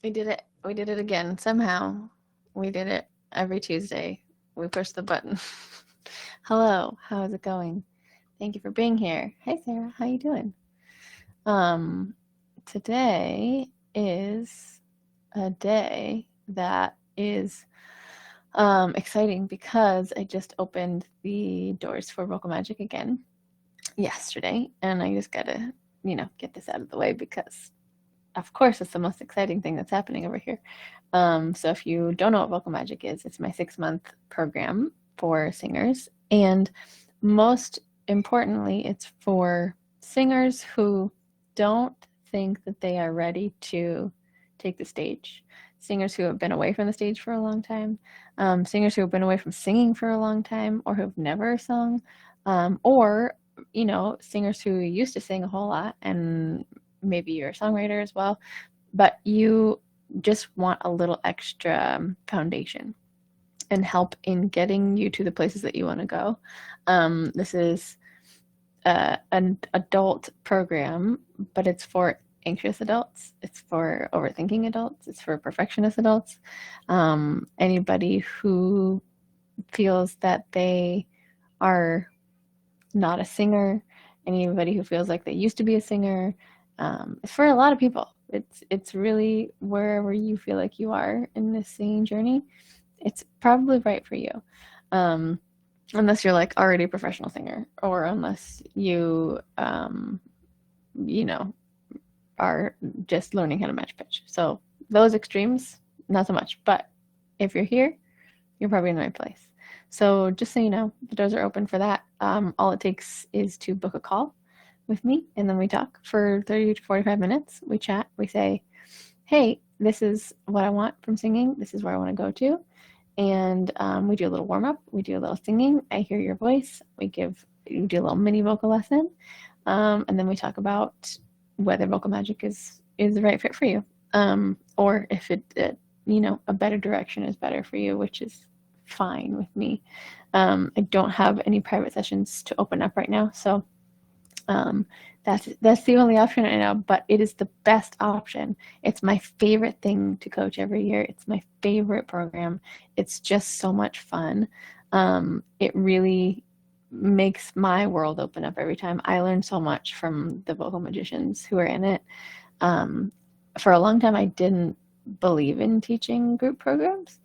We did it. We did it again. Somehow, we did it every Tuesday. We pushed the button. Hello, how is it going? Thank you for being here. Hey, Sarah, how you doing? Um, Today is a day that is exciting because I just opened the doors for Vocal Magic again yesterday, and I just gotta, get this out of the way because of course, it's the most exciting thing that's happening over here. So if you don't know what Vocal Magic is, it's my 6-month program for singers. And most importantly, it's for singers who don't think that they are ready to take the stage, singers who have been away from the stage for a long time, singers who have been away from singing for a long time or who've never sung, or singers who used to sing a whole lot and maybe you're a songwriter as well, but you just want a little extra foundation and help in getting you to the places that you want to go. This is an adult program, but it's for anxious adults, it's for overthinking adults, it's for perfectionist adults, anybody who feels that they are not a singer, anybody who feels like they used to be a singer. For a lot of people, it's really wherever you feel like you are in this singing journey, it's probably right for you. Unless you're like already a professional singer, or unless you, are just learning how to match pitch. So those extremes, not so much. But if you're here, you're probably in the right place. So just so you know, the doors are open for that. All it takes is to book a call with me, and then we talk for 30 to 45 minutes. We chat. We say, hey, this is what I want from singing. This is where I want to go to. And we do a little warm up. We do a little singing. I hear your voice. We do a little mini vocal lesson. And then we talk about whether Vocal Magic is the right fit for you. Or if a better direction is better for you, which is fine with me. I don't have any private sessions to open up right now. So that's the only option right now, but it is the best option. It's my favorite thing to coach every year. It's my favorite program. It's just so much fun. It really makes my world open up every time. I learn so much from the vocal magicians who are in it. For a long time, I didn't believe in teaching group programs.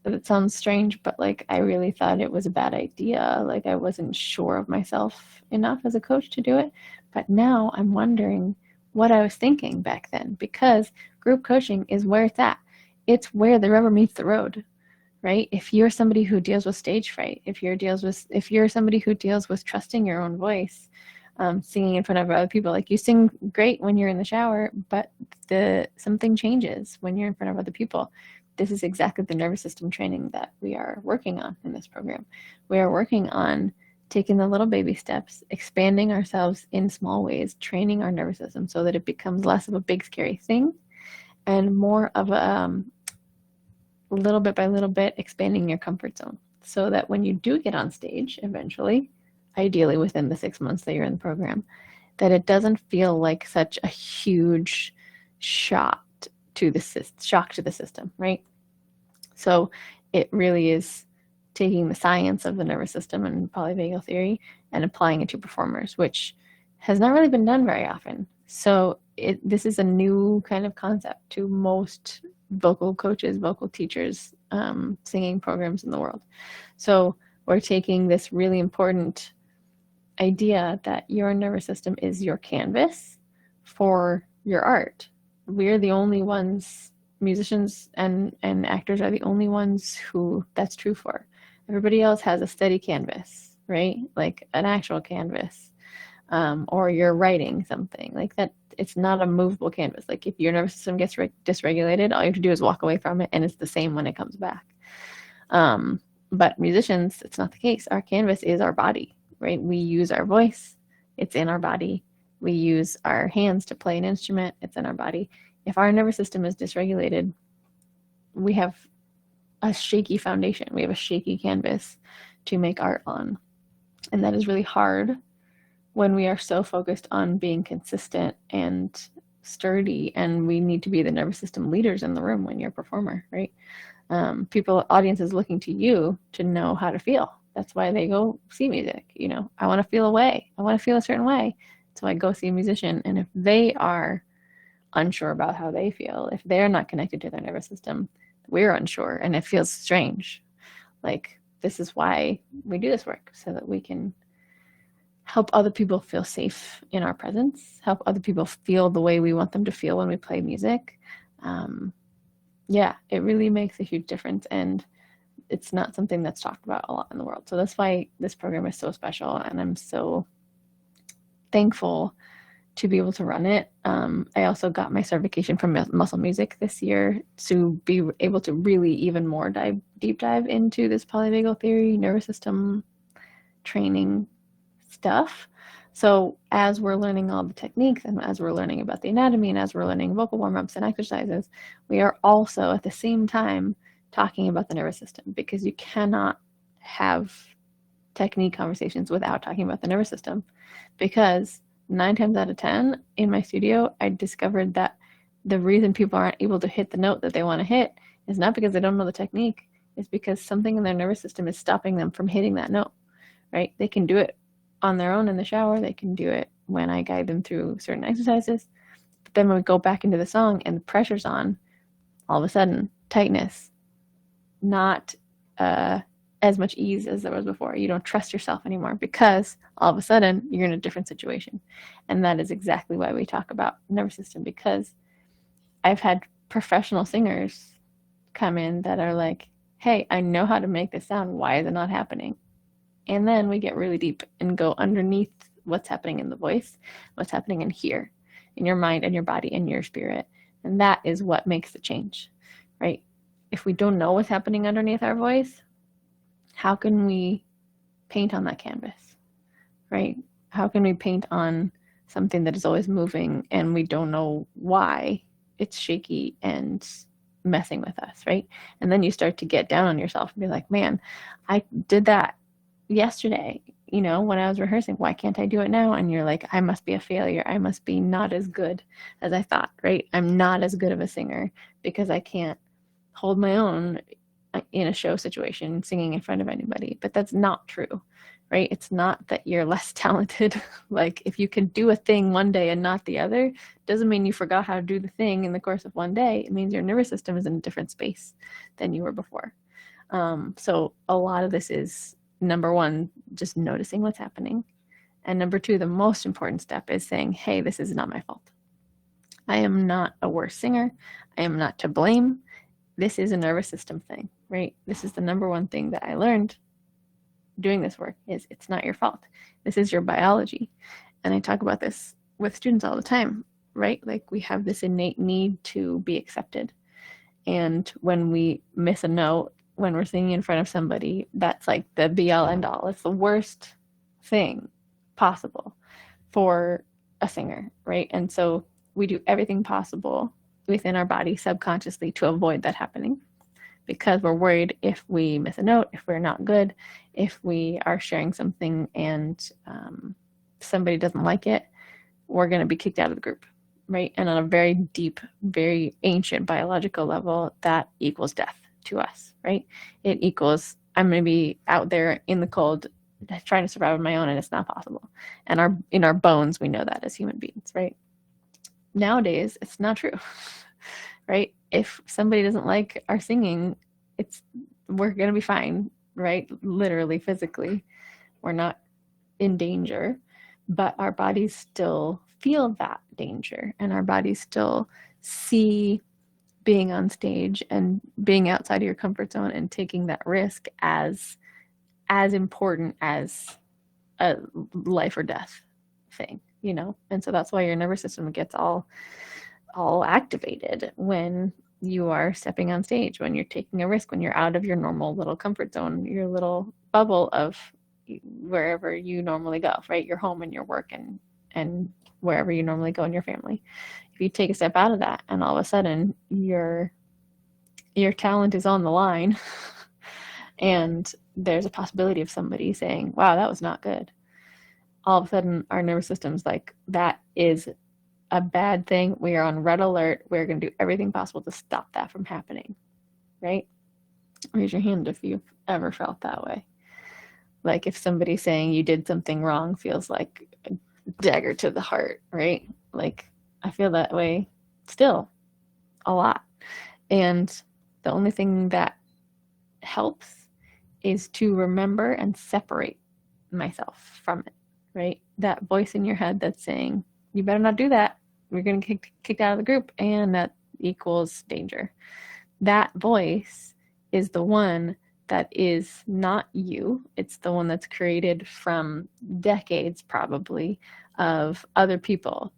It sounds strange, but I really thought it was a bad idea. I wasn't sure of myself enough as a coach to do it. But now I'm wondering what I was thinking back then, because group coaching is where it's at. It's where the rubber meets the road, right? If you're somebody who deals with stage fright, if you're somebody who deals with trusting your own voice, singing in front of other people, you sing great when you're in the shower, but something changes when you're in front of other people. This is exactly the nervous system training that we are working on in this program. We are working on taking the little baby steps, expanding ourselves in small ways, training our nervous system so that it becomes less of a big scary thing and more of a little bit by little bit expanding your comfort zone, so that when you do get on stage eventually, ideally within the 6 months that you're in the program, that it doesn't feel like such a huge shock to the system, right? So it really is taking the science of the nervous system and polyvagal theory and applying it to performers, which has not really been done very often. So this is a new kind of concept to most vocal coaches, vocal teachers, singing programs in the world. So we're taking this really important idea that your nervous system is your canvas for your art. We're the only ones, musicians and actors are the only ones who that's true for. Everybody else has a steady canvas, right? Like an actual canvas. Or you're writing something like that. It's not a movable canvas. If your nervous system gets dysregulated, all you have to do is walk away from it, and it's the same when it comes back. But musicians, it's not the case. Our canvas is our body, right? We use our voice. It's in our body. We use our hands to play an instrument. It's in our body. If our nervous system is dysregulated, we have a shaky foundation. We have a shaky canvas to make art on. And that is really hard when we are so focused on being consistent and sturdy, and we need to be the nervous system leaders in the room when you're a performer, right? Audience is looking to you to know how to feel. That's why they go see music. You know, I want to feel a way. I want to feel a certain way. So I go see a musician. And if they are unsure about how they feel, if they're not connected to their nervous system, we're unsure and it feels strange. Like, this is why we do this work, so that we can help other people feel safe in our presence, help other people feel the way we want them to feel when we play music. Yeah, it really makes a huge difference, and it's not something that's talked about a lot in the world. So that's why this program is so special, and I'm so thankful to be able to run it. I also got my certification from Muscle Music this year to be able to really even more deep dive into this polyvagal theory, nervous system training stuff. So as we're learning all the techniques, and as we're learning about the anatomy, and as we're learning vocal warm-ups and exercises, we are also at the same time talking about the nervous system, because you cannot have technique conversations without talking about the nervous system. Because 9 times out of 10 in my studio, I discovered that the reason people aren't able to hit the note that they want to hit is not because they don't know the technique, it's because something in their nervous system is stopping them from hitting that note, right? They can do it on their own in the shower, they can do it when I guide them through certain exercises, but then when we go back into the song and the pressure's on, all of a sudden, tightness, not as much ease as there was before. You don't trust yourself anymore, because all of a sudden you're in a different situation. And that is exactly why we talk about nervous system, because I've had professional singers come in that are like, hey, I know how to make this sound. Why is it not happening? And then we get really deep and go underneath what's happening in the voice, what's happening in here, in your mind and your body and your spirit. And that is what makes the change, right? If we don't know what's happening underneath our voice, how can we paint on that canvas, right? How can we paint on something that is always moving and we don't know why it's shaky and messing with us, right? And then you start to get down on yourself and be like, man, I did that yesterday, you know, when I was rehearsing. Why can't I do it now? And you're like, I must be a failure. I must be not as good as I thought, right? I'm not as good of a singer because I can't hold my own in a show situation singing in front of anybody. But that's not true, right? It's not that you're less talented. Like, if you can do a thing one day and not the other, doesn't mean you forgot how to do the thing in the course of one day. It means your nervous system is in a different space than you were before. So a lot of this is, number one, just noticing what's happening. And number two, the most important step is saying, hey, this is not my fault. I am not a worse singer. I am not to blame. This is a nervous system thing, right? This is the number one thing that I learned doing this work, is it's not your fault. This is your biology. And I talk about this with students all the time, right? Like, we have this innate need to be accepted. And when we miss a note, when we're singing in front of somebody, that's like the be all end all. It's the worst thing possible for a singer, right? And so we do everything possible within our body subconsciously to avoid that happening, because we're worried if we miss a note, if we're not good, if we are sharing something and somebody doesn't like it, we're going to be kicked out of the group, right? And on a very deep, very ancient biological level, that equals death to us, right? It equals, I'm going to be out there in the cold trying to survive on my own, and it's not possible. And in our bones, we know that as human beings, right? Nowadays, it's not true, right? If somebody doesn't like our singing, we're going to be fine, right? Literally, physically, we're not in danger, but our bodies still feel that danger, and our bodies still see being on stage and being outside of your comfort zone and taking that risk as important as a life or death thing, you know? And so that's why your nervous system gets all activated when you are stepping on stage, when you're taking a risk, when you're out of your normal little comfort zone, your little bubble of wherever you normally go, right? Your home and your work and wherever you normally go in your family. If you take a step out of that and all of a sudden your talent is on the line and there's a possibility of somebody saying, wow, that was not good. All of a sudden our nervous system's like, that is a bad thing, we are on red alert. We're going to do everything possible to stop that from happening, right? Raise your hand if you've ever felt that way. Like if somebody saying you did something wrong feels like a dagger to the heart, right? Like I feel that way still a lot. And the only thing that helps is to remember and separate myself from it, right? That voice in your head that's saying, you better not do that. You're going to get kicked out of the group. And that equals danger. That voice is the one that is not you. It's the one that's created from decades, probably, of other people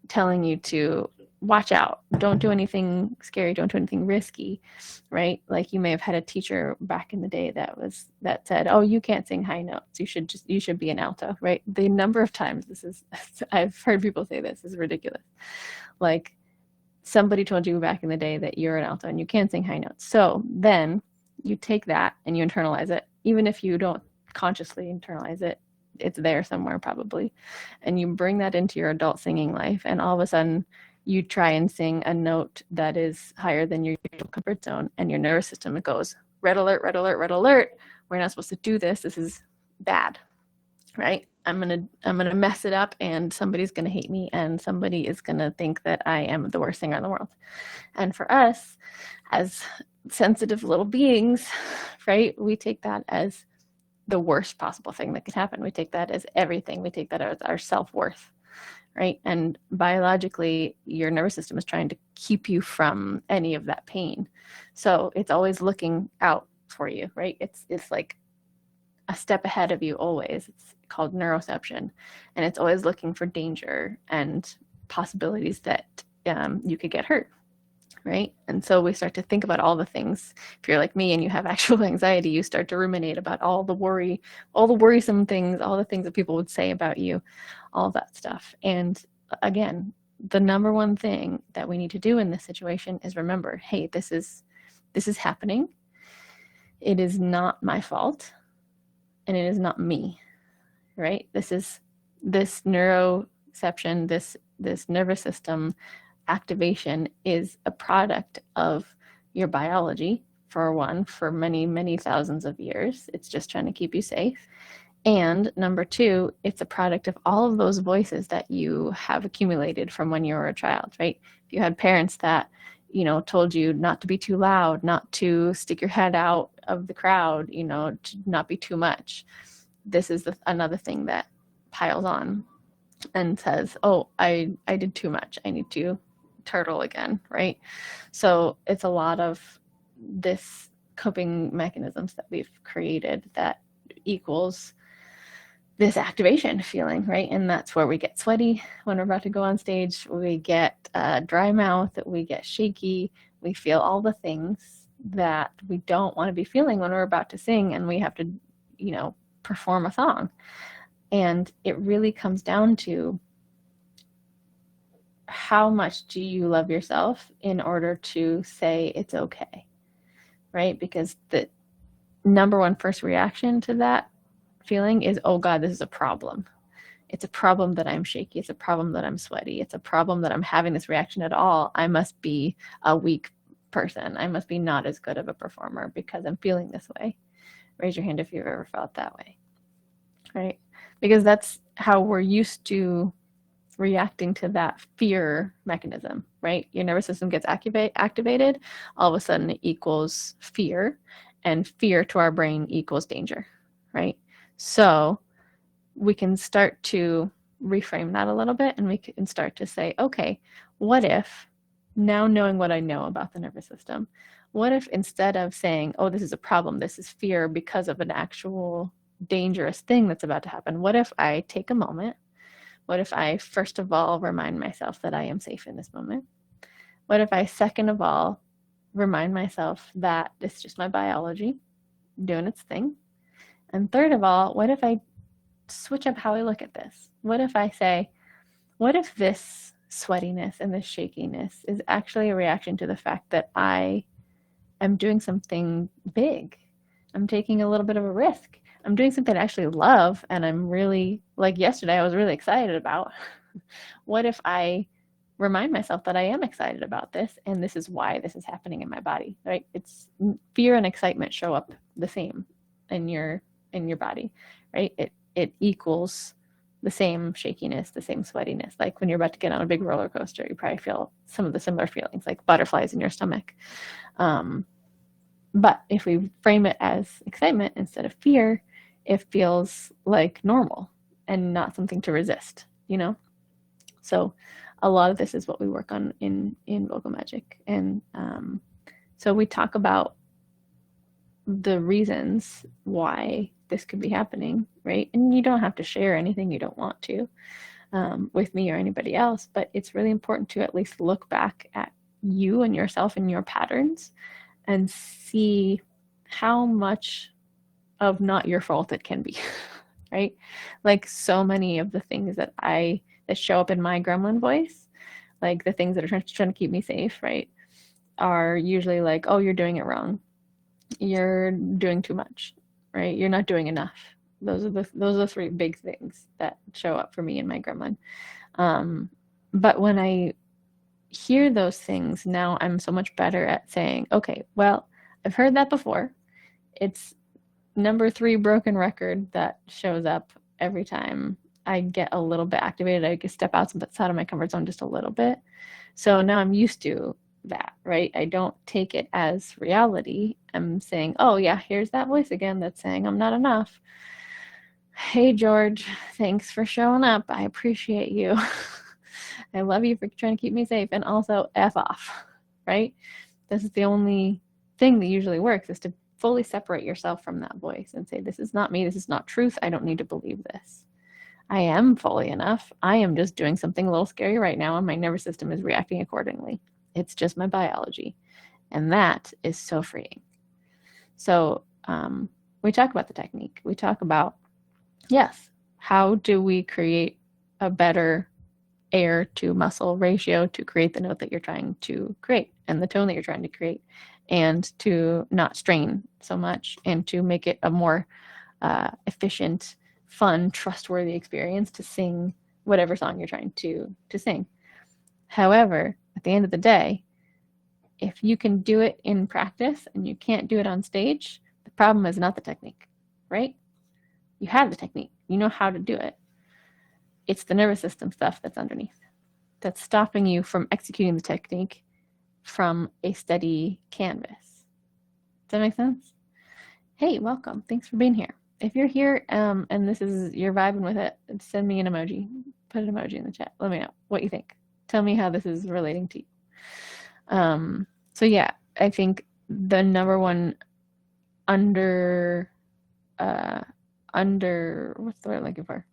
telling you to watch out, don't do anything scary, don't do anything risky, right? Like you may have had a teacher back in the day that said, oh, you can't sing high notes, you should be an alto, right? The number of times I've heard people say this is ridiculous. Like somebody told you back in the day that you're an alto and you can't sing high notes. So then you take that and you internalize it, even if you don't consciously internalize it, it's there somewhere probably. And you bring that into your adult singing life, and all of a sudden you try and sing a note that is higher than your usual comfort zone, and your nervous system, it goes, red alert, red alert, red alert. We're not supposed to do this. This is bad, right? I'm gonna mess it up, and somebody's gonna hate me, and somebody is gonna think that I am the worst singer in the world. And for us, as sensitive little beings, right, we take that as the worst possible thing that could happen. We take that as everything. We take that as our self-worth, right? And biologically, your nervous system is trying to keep you from any of that pain. So it's always looking out for you, right? It's like a step ahead of you always. It's called neuroception, and it's always looking for danger and possibilities that you could get hurt, right? And so we start to think about all the things. If you're like me and you have actual anxiety, you start to ruminate about all the worry, all the worrisome things, all the things that people would say about you, all that stuff. And again, the number one thing that we need to do in this situation is remember, hey, this is happening. It is not my fault, and it is not me, right? This neuroception, this nervous system activation is a product of your biology, for one, for many, many thousands of years. It's just trying to keep you safe. And number two, it's a product of all of those voices that you have accumulated from when you were a child, right? If you had parents that, told you not to be too loud, not to stick your head out of the crowd, to not be too much. This is another thing that piles on and says, oh, I did too much. I need to turtle again, right? So it's a lot of this coping mechanisms that we've created that equals this activation feeling, right? And that's where we get sweaty when we're about to go on stage. We get dry mouth, we get shaky, we feel all the things that we don't want to be feeling when we're about to sing and we have to, perform a song. And it really comes down to how much do you love yourself in order to say it's okay, right? Because the number one first reaction to that feeling is, oh God, this is a problem. It's a problem that I'm shaky. It's a problem that I'm sweaty. It's a problem that I'm having this reaction at all. I must be a weak person. I must be not as good of a performer because I'm feeling this way. Raise your hand if you've ever felt that way, right? Because that's how we're used to reacting to that fear mechanism, right? Your nervous system gets activated, all of a sudden it equals fear, and fear to our brain equals danger, right? So we can start to reframe that a little bit, and we can start to say, okay, what if, now knowing what I know about the nervous system, what if instead of saying, oh, this is a problem, this is fear because of an actual dangerous thing that's about to happen, what if I take a moment? What if I, first of all, remind myself that I am safe in this moment? What if I, second of all, remind myself that it's just my biology doing its thing? And third of all, what if I switch up how I look at this? What if I say, what if this sweatiness and this shakiness is actually a reaction to the fact that I am doing something big? I'm taking a little bit of a risk. I'm doing something I actually love, and I'm really, like yesterday, I was really excited about. What if I remind myself that I am excited about this and this is why this is happening in my body, right? It's fear and excitement show up the same in your body, right? It equals the same shakiness, the same sweatiness. Like when you're about to get on a big roller coaster, you probably feel some of the similar feelings, like butterflies in your stomach. But if we frame it as excitement instead of fear, it feels like normal and not something to resist, you know? So a lot of this is what we work on in Vocal Magic. And so we talk about the reasons why this could be happening, right? And you don't have to share anything you don't want to with me or anybody else, but it's really important to at least look back at you and yourself and your patterns and see how much of not your fault it can be, right? Like so many of the things that show up in my gremlin voice, like the things that are trying to keep me safe, right, are usually like, oh, you're doing it wrong. You're doing too much, right? You're not doing enough. Those are the three big things that show up for me in my gremlin. But when I hear those things, now I'm so much better at saying, okay, well, I've heard that before. It's number 3 broken record that shows up every time I get a little bit activated. I step outside of my comfort zone just a little bit. So now I'm used to that, right? I don't take it as reality. I'm saying, oh yeah, here's that voice again that's saying I'm not enough. Hey, George, thanks for showing up. I appreciate you. I love you for trying to keep me safe. And also, F off, right? This is the only thing that usually works, is to fully separate yourself from that voice and say, this is not me. This is not truth. I don't need to believe this. I am fully enough. I am just doing something a little scary right now, and my nervous system is reacting accordingly. It's just my biology. And that is so freeing. So we talk about the technique. We talk about, yes, how do we create a better air to muscle ratio to create the note that you're trying to create and the tone that you're trying to create, and to not strain so much, and to make it a more efficient, fun, trustworthy experience to sing whatever song you're trying to sing. However, at the end of the day, if you can do it in practice and you can't do it on stage, the problem is not the technique, right? You have the technique. You know how to do it. It's the nervous system stuff that's underneath, that's stopping you from executing the technique from a steady canvas. Does that make sense? Hey, welcome. Thanks for being here. If you're here and this is, you're vibing with it, send me an emoji. Put an emoji in the chat. Let me know what you think. Tell me how this is relating to you. So yeah, I think the number one under what's the word I'm looking for?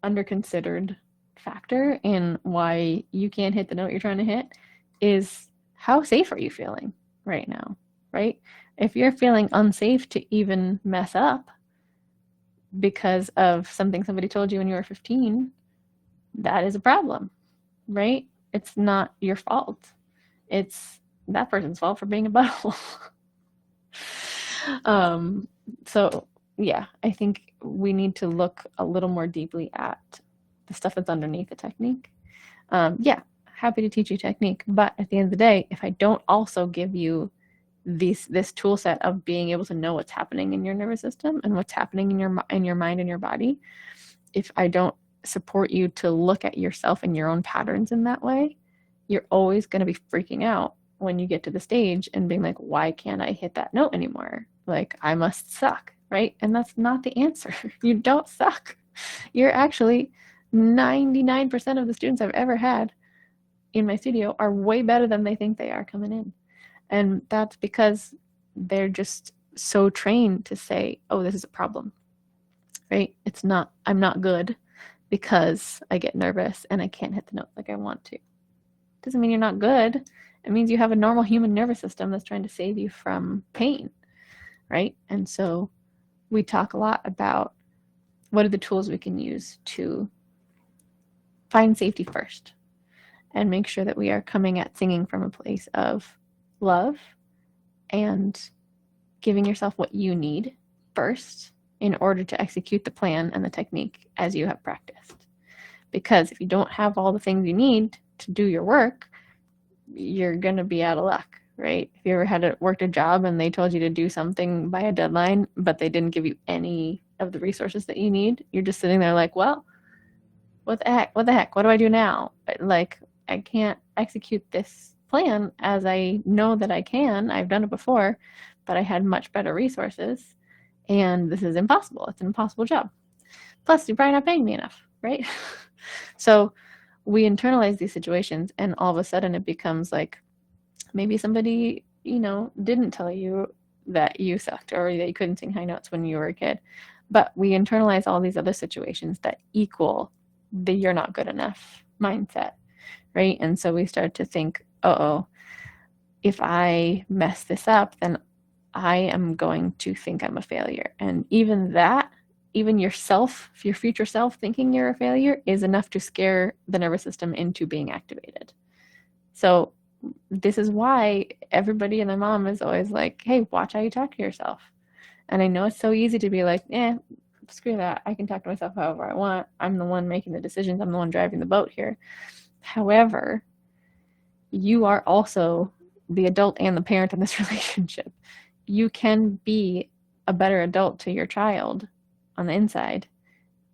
Under considered factor in why you can't hit the note you're trying to hit is, how safe are you feeling right now, right? If you're feeling unsafe to even mess up because of something somebody told you when you were 15, that is a problem, right? It's not your fault. It's that person's fault for being a butthole. So yeah, I think we need to look a little more deeply at the stuff that's underneath the technique. Yeah, happy to teach you technique, but at the end of the day, if I don't also give you this tool set of being able to know what's happening in your nervous system and what's happening in your mind and your body, if I don't support you to look at yourself and your own patterns in that way, you're always going to be freaking out when you get to the stage and being like, why can't I hit that note anymore? Like, I must suck, right? And that's not the answer. You don't suck. You're actually 99% of the students I've ever had in my studio are way better than they think they are coming in. And that's because they're just so trained to say, oh, this is a problem, right? It's not, I'm not good because I get nervous and I can't hit the note like I want to. Doesn't mean you're not good. It means you have a normal human nervous system that's trying to save you from pain, right? And so we talk a lot about what are the tools we can use to find safety first and make sure that we are coming at singing from a place of love and giving yourself what you need first in order to execute the plan and the technique as you have practiced. Because if you don't have all the things you need to do your work, you're going to be out of luck, right? If you ever worked a job and they told you to do something by a deadline, but they didn't give you any of the resources that you need, you're just sitting there like, well, what the heck? What the heck? What do I do now? Like, I can't execute this plan as I know that I can. I've done it before, but I had much better resources, and this is impossible. It's an impossible job. Plus, you're probably not paying me enough, right? So we internalize these situations, and all of a sudden it becomes like maybe somebody, didn't tell you that you sucked or that you couldn't sing high notes when you were a kid. But we internalize all these other situations that equal the you're not good enough mindset, right? And so we start to think, oh, if I mess this up, then I am going to think I'm a failure. And even yourself, your future self thinking you're a failure is enough to scare the nervous system into being activated. So this is why everybody and their mom is always like, hey, watch how you talk to yourself. And I know it's so easy to be like, screw that. I can talk to myself however I want. I'm the one making the decisions. I'm the one driving the boat here. However, you are also the adult and the parent in this relationship. You can be a better adult to your child on the inside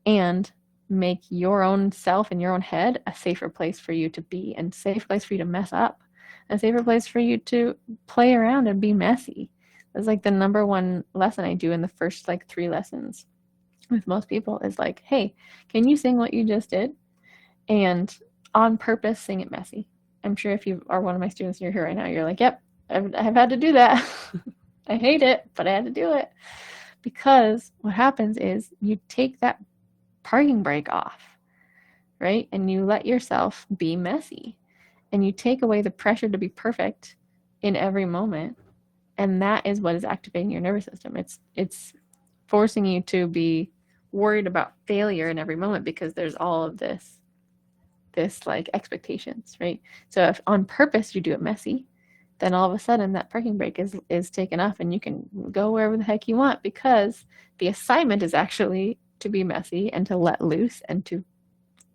and make your own self in your own head a safer place for you to be, and a safer place for you to mess up, a safer place for you to play around and be messy. That's like the number one lesson I do in the first 3 lessons with most people is like, hey, can you sing what you just did? And on purpose, sing it messy. I'm sure if you are one of my students and you're here right now, you're like, yep, I've had to do that. I hate it, but I had to do it. Because what happens is you take that parking brake off, right? And you let yourself be messy. And you take away the pressure to be perfect in every moment. And that is what is activating your nervous system. It's forcing you to be worried about failure in every moment because there's all of this expectations, right? So if on purpose you do it messy, then all of a sudden that parking brake is taken off and you can go wherever the heck you want, because the assignment is actually to be messy and to let loose and to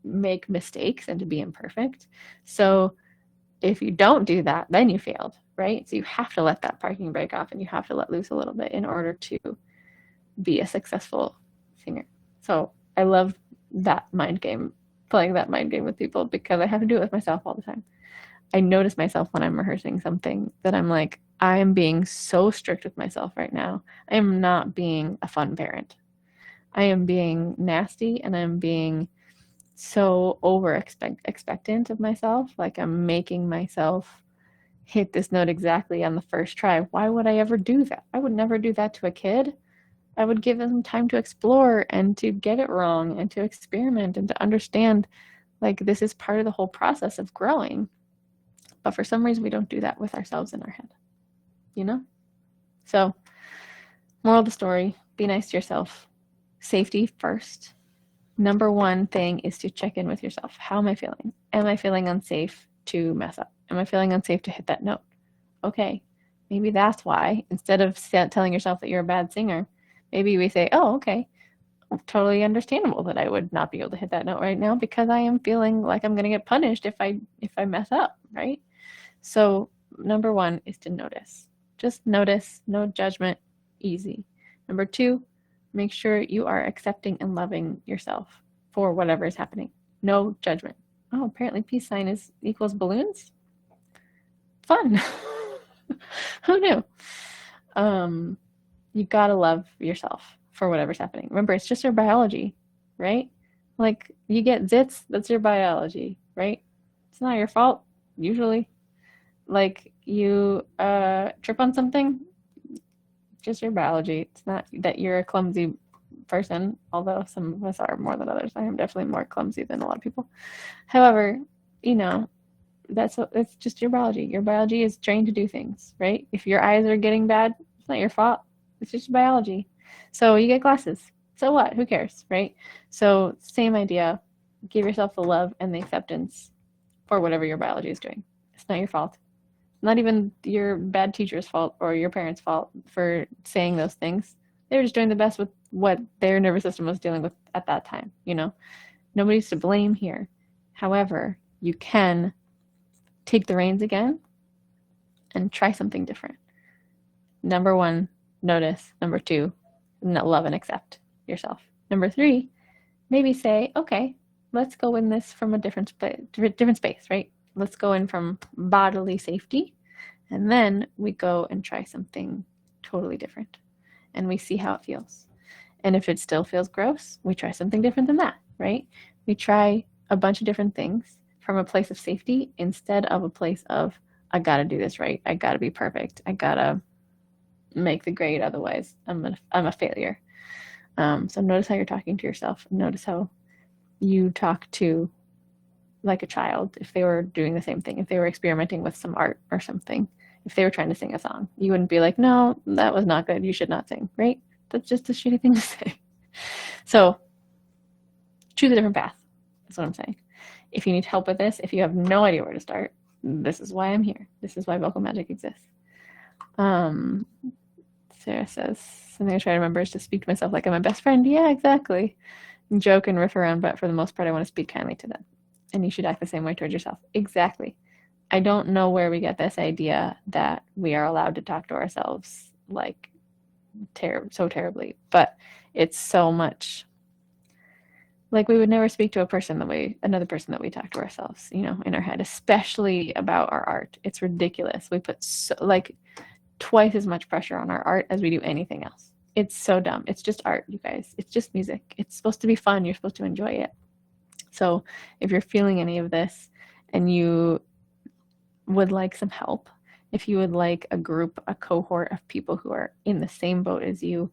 make mistakes and to be imperfect. So if you don't do that, then you failed, right? So you have to let that parking brake off and you have to let loose a little bit in order to be a successful singer. So I love that mind game, playing that mind game with people, because I have to do it with myself all the time. I notice myself when I'm rehearsing something that I'm like, I am being so strict with myself right now. I am not being a fun parent. I am being nasty, and I'm being so expectant of myself. Like I'm making myself hit this note exactly on the first try. Why would I ever do that? I would never do that to a kid. I would give them time to explore and to get it wrong and to experiment and to understand, like, this is part of the whole process of growing. But for some reason, we don't do that with ourselves in our head, So, moral of the story, be nice to yourself. Safety first. Number one thing is to check in with yourself. How am I feeling? Am I feeling unsafe to mess up? Am I feeling unsafe to hit that note? Okay, maybe that's why. Instead of telling yourself that you're a bad singer, maybe we say, oh, okay, totally understandable that I would not be able to hit that note right now because I am feeling like I'm going to get punished if I mess up, right? So number one is to notice. Just notice, no judgment, easy. Number two, make sure you are accepting and loving yourself for whatever is happening. No judgment. Oh, apparently peace sign equals balloons? Fun. Who knew? You gotta love yourself for whatever's happening. Remember, it's just your biology, right? Like, you get zits, that's your biology, right? It's not your fault, usually. Like, you trip on something, just your biology. It's not that you're a clumsy person, although some of us are more than others. I am definitely more clumsy than a lot of people. However, it's just your biology. Your biology is trained to do things, right? If your eyes are getting bad, it's not your fault. It's just biology. So you get glasses. So what? Who cares, right? So same idea. Give yourself the love and the acceptance for whatever your biology is doing. It's not your fault. Not even your bad teacher's fault or your parents' fault for saying those things. They were just doing the best with what their nervous system was dealing with at that time, Nobody's to blame here. However, you can take the reins again and try something different. Number 1, notice. Number 2, love and accept yourself. Number 3, maybe say, okay, let's go in this from a different space, right? Let's go in from bodily safety, and then we go and try something totally different, and we see how it feels. And if it still feels gross, we try something different than that, right? We try a bunch of different things from a place of safety instead of a place of, I gotta do this right. I gotta be perfect. I gotta make the grade, otherwise I'm a failure. So notice how you're talking to yourself. Notice how you talk to like a child if they were doing the same thing, if they were experimenting with some art or something, if they were trying to sing a song. You wouldn't be like, no, that was not good. You should not sing, right? That's just a shitty thing to say. So choose a different path. That's what I'm saying. If you need help with this, if you have no idea where to start, this is why I'm here. This is why Vocal Magic exists. Sarah says, something I try to remember is to speak to myself like I'm my best friend. Yeah, exactly. Joke and riff around, but for the most part, I want to speak kindly to them. And you should act the same way towards yourself. Exactly. I don't know where we get this idea that we are allowed to talk to ourselves like so terribly, but it's so much like we would never speak to another person that we talk to ourselves, in our head, especially about our art. It's ridiculous. We put twice as much pressure on our art as we do anything else. It's so dumb. It's just art, you guys. It's just music. It's supposed to be fun. You're supposed to enjoy it. So if you're feeling any of this and you would like some help, if you would like a cohort of people who are in the same boat as you,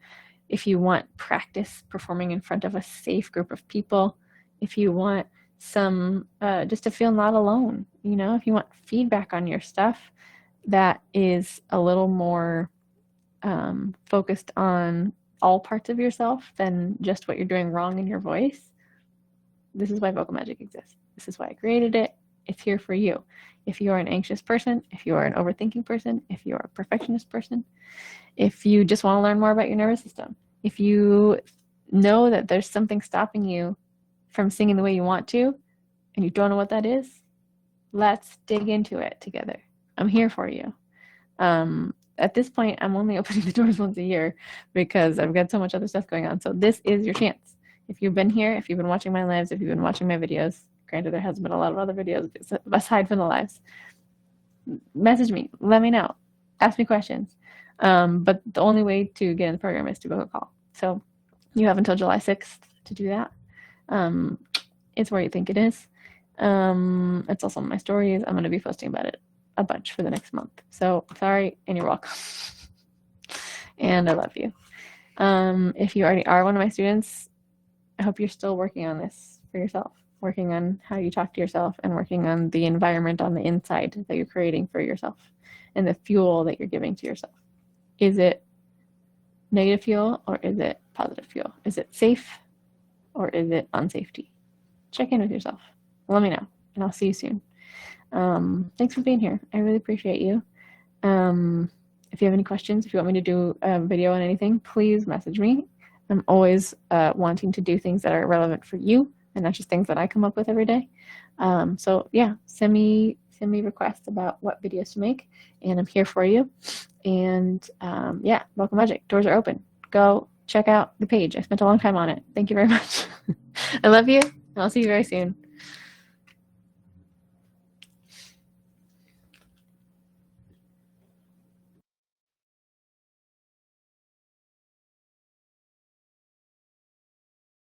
if you want practice performing in front of a safe group of people, if you want some, just to feel not alone, if you want feedback on your stuff that is a little more focused on all parts of yourself than just what you're doing wrong in your voice, this is why Vocal Magic exists. This is why I created it. It's here for you. If you are an anxious person, if you are an overthinking person, if you are a perfectionist person, if you just want to learn more about your nervous system, if you know that there's something stopping you from singing the way you want to, and you don't know what that is, let's dig into it together. I'm here for you. At this point, I'm only opening the doors once a year because I've got so much other stuff going on. So this is your chance. If you've been here, if you've been watching my lives, if you've been watching my videos, granted there hasn't been a lot of other videos aside from the lives, message me, let me know, ask me questions. But the only way to get in the program is to book a call. So you have until July 6th to do that. It's where you think it is. It's also on my stories. I'm going to be posting about it a bunch for the next month. So sorry, and you're welcome. And I love you. If you already are one of my students, I hope you're still working on this for yourself, working on how you talk to yourself and working on the environment on the inside that you're creating for yourself and the fuel that you're giving to yourself. Is it negative fuel or is it positive fuel? Is it safe or is it unsafety? Check in with yourself. Let me know, and I'll see you soon. Thanks for being here. I really appreciate you. If you have any questions, if you want me to do a video on anything, please message me. I'm always wanting to do things that are relevant for you and not just things that I come up with every day. So yeah, send me requests about what videos to make, and I'm here for you. And yeah, Vocal Magic, doors are open. Go check out the page. I spent a long time on it. Thank you very much. I love you, and I'll see you very soon.